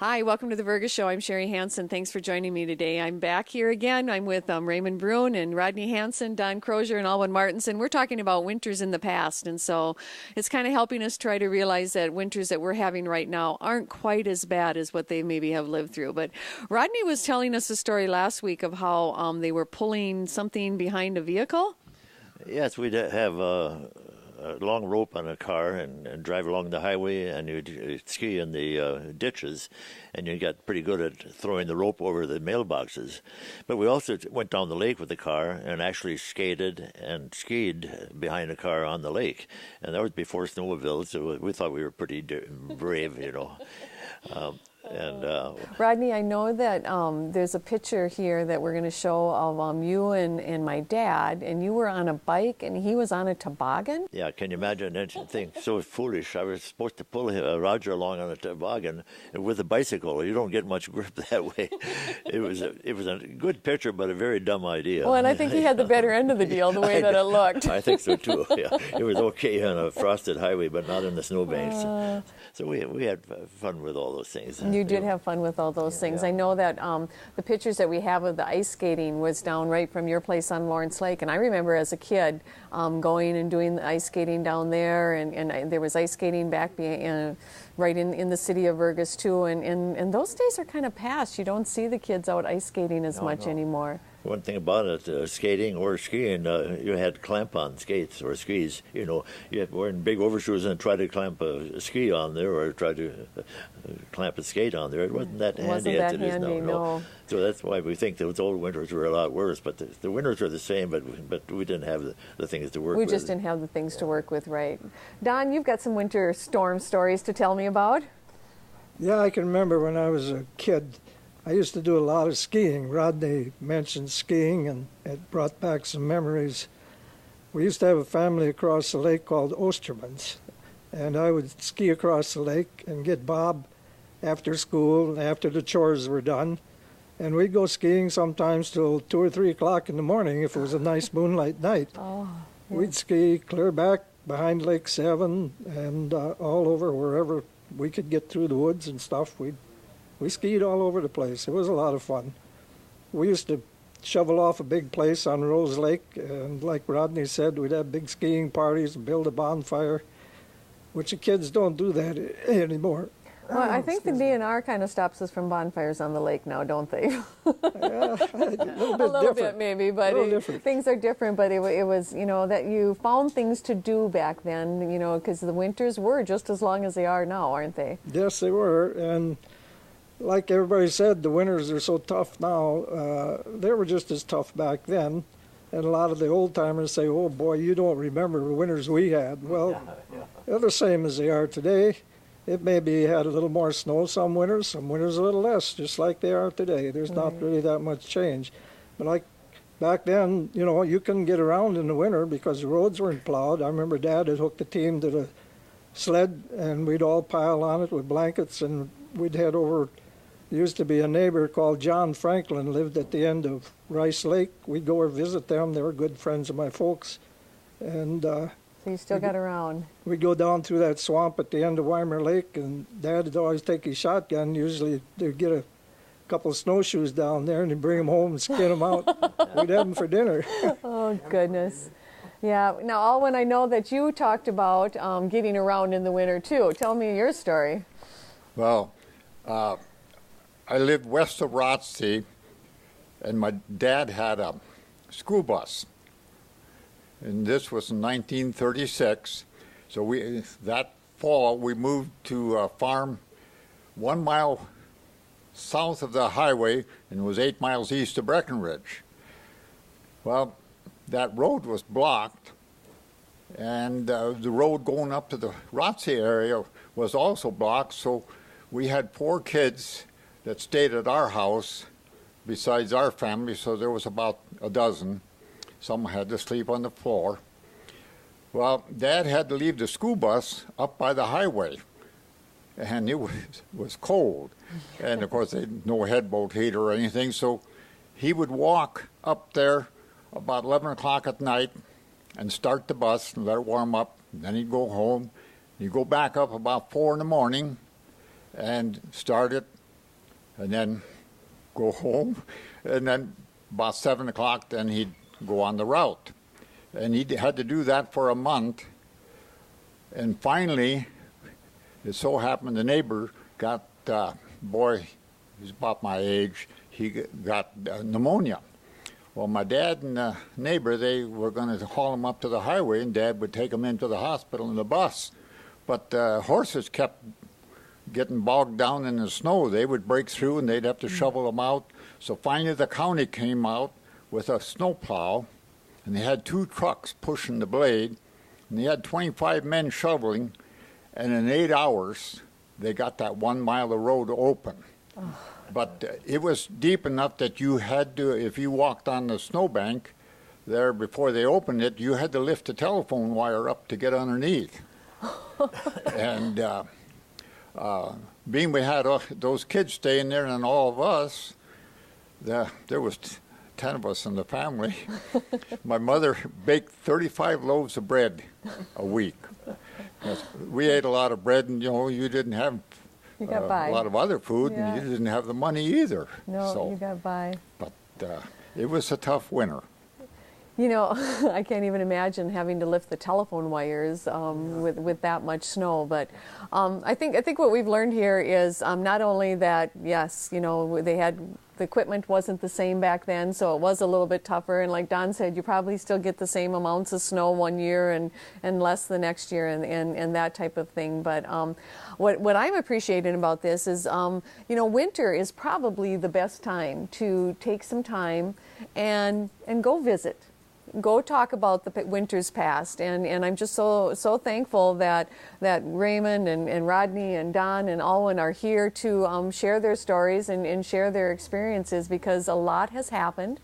Hi, welcome to the Vergas Show. I'm Sherry Hansen. Thanks for joining me today. I'm back here again. I'm with Raymond Brune and Rodney Hansen, Don Crozier, and Alwyn Martinson. We're talking about winters in the past, and so it's kind of helping us try to realize that winters that we're having right now aren't quite as bad as what they maybe have lived through. But Rodney was telling us a story last week of how they were pulling something behind a vehicle. Yes, we'd have a long rope on a car and drive along the highway, and you'd ski in the ditches, and you got pretty good at throwing the rope over the mailboxes. But we also went down the lake with the car and actually skated and skied behind a car on the lake. And that was before snowmobiles, so we thought we were pretty brave, you know. Rodney, I know that there's a picture here that we're going to show of you and my dad, and you were on a bike and he was on a toboggan? Yeah, can you imagine anything so foolish? I was supposed to pull Roger along on a toboggan with a bicycle. You don't get much grip that way. It was a good picture, but a very dumb idea. Well, and I think he had the better end of the deal, the way that it looked. I think so too. Yeah. It was okay on a frosted highway, but not in the snowbanks. So we had fun with all those things. You did have fun with all those things. Yeah. I know that the pictures that we have of the ice skating was down right from your place on Lawrence Lake, and I remember as a kid going and doing the ice skating down there, and there was ice skating back right in the city of Vergas too, and those days are kind of past. You don't see the kids out ice skating as much anymore. One thing about it, skating or skiing, you had clamp on skates or skis. You know, you had wearing big overshoes and try to clamp a ski on there or try to clamp a skate on there. It wasn't that handy as it is now. No. So that's why we think those old winters were a lot worse. But the winters are the same, but we didn't have the things to work with. We just didn't have the things to work with, right? Don, you've got some winter storm stories to tell me about. Yeah, I can remember when I was a kid. I used to do a lot of skiing. Rodney mentioned skiing, and it brought back some memories. We used to have a family across the lake called Ostermans, and I would ski across the lake and get Bob after school and after the chores were done. And we'd go skiing sometimes till 2 or 3 o'clock in the morning if it was a nice moonlight night. Oh, yeah. We'd ski clear back behind Lake 7 and all over wherever we could get through the woods and stuff. We skied all over the place. It was a lot of fun. We used to shovel off a big place on Rose Lake, and like Rodney said, we'd have big skiing parties and build a bonfire, which the kids don't do that anymore. Well, I think the DNR kind of stops us from bonfires on the lake now, don't they? Yeah, a little bit maybe, but things are different. But it was, you know, that you found things to do back then, you know, because the winters were just as long as they are now, aren't they? Yes, they were, and like everybody said, the winters are so tough now. They were just as tough back then. And a lot of the old-timers say, oh, boy, you don't remember the winters we had. Well, they're the same as they are today. It maybe had a little more snow some winters a little less, just like they are today. There's not really that much change. But like back then, you know, you couldn't get around in the winter because the roads weren't plowed. I remember Dad had hooked the team to the sled, and we'd all pile on it with blankets, and we'd head over. There used to be a neighbor called John Franklin, lived at the end of Rice Lake. We'd go or visit them. They were good friends of my folks. And so you still got around. We'd go down through that swamp at the end of Weimer Lake, and Dad would always take his shotgun. Usually they'd get a couple of snowshoes down there, and he'd bring them home and skin them out. We'd have them for dinner. Oh, goodness. Yeah. Now, Alwyn, I know that you talked about getting around in the winter, too. Tell me your story. Well, I lived west of Rothsey, and my dad had a school bus. And this was in 1936. So that fall, we moved to a farm 1 mile south of the highway, and it was 8 miles east of Breckenridge. Well, that road was blocked, and the road going up to the Rothsey area was also blocked, so we had 4 kids that stayed at our house besides our family, so there was about a dozen. Some had to sleep on the floor. Well, Dad had to leave the school bus up by the highway, and it was cold. And of course, no headboat heater or anything, so he would walk up there about 11 o'clock at night and start the bus and let it warm up. And then he'd go home. He'd go back up about 4 in the morning and start it and then go home, and then about 7 o'clock, then he'd go on the route. And he had to do that for a month. And finally, it so happened the neighbor got, boy, he's about my age, he got pneumonia. Well, my dad and the neighbor, they were going to haul him up to the highway, and Dad would take him into the hospital in the bus. But horses kept getting bogged down in the snow. They would break through, and they'd have to shovel them out. So finally the county came out with a snowplow, and they had 2 trucks pushing the blade, and they had 25 men shoveling, and in 8 hours, they got that 1 mile of road open. Oh. But it was deep enough that you had to, if you walked on the snowbank there before they opened it, you had to lift the telephone wire up to get underneath. And being we had those kids staying there and all of us, there was 10 of us in the family. My mother baked 35 loaves of bread a week. We ate a lot of bread, and you didn't have a lot of other food, yeah. and you didn't have the money either. No, so, you got by. But it was a tough winter. I can't even imagine having to lift the telephone wires with that much snow. But I think what we've learned here is not only that, yes, they had. The equipment wasn't the same back then, so it was a little bit tougher. And like Don said, you probably still get the same amounts of snow one year and less the next year and that type of thing. But what I'm appreciating about this is, winter is probably the best time to take some time and go visit. Go talk about the winters past, and I'm just so thankful that Raymond and Rodney and Don and Alwyn are here to share their stories and share their experiences, because a lot has happened,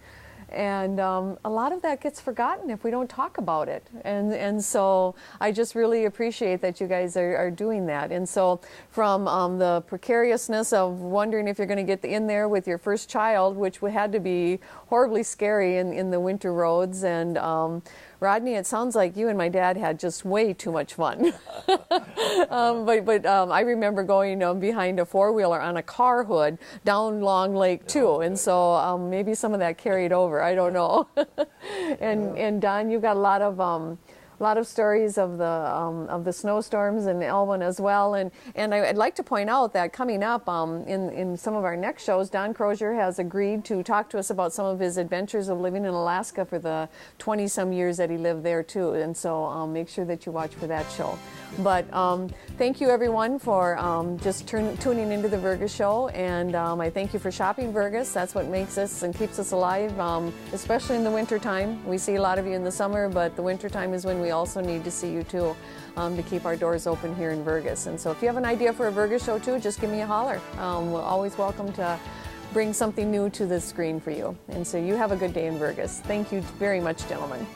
and a lot of that gets forgotten if we don't talk about it. And so I just really appreciate that you guys are doing that. And so from the precariousness of wondering if you're going to get in there with your first child, which had to be horribly scary in the winter roads, and Rodney, it sounds like you and my dad had just way too much fun. But I remember going behind a four-wheeler on a car hood down Long Lake too, and so maybe some of that carried over. I don't know. and Don, you got a lot of stories of the snowstorms, and Elwyn as well. And I'd like to point out that coming up in some of our next shows, Don Crozier has agreed to talk to us about some of his adventures of living in Alaska for the 20-some years that he lived there too. And so make sure that you watch for that show. But thank you everyone for just tuning into the Vergas Show, and I thank you for shopping Vergas. That's what makes us and keeps us alive, especially in the winter time. We see a lot of you in the summer, but the winter time is when we also need to see you too, to keep our doors open here in Vergas. And so if you have an idea for a Vergas Show too, just give me a holler. We're always welcome to bring something new to the screen for you. And so you have a good day in Vergas. Thank you very much, gentlemen.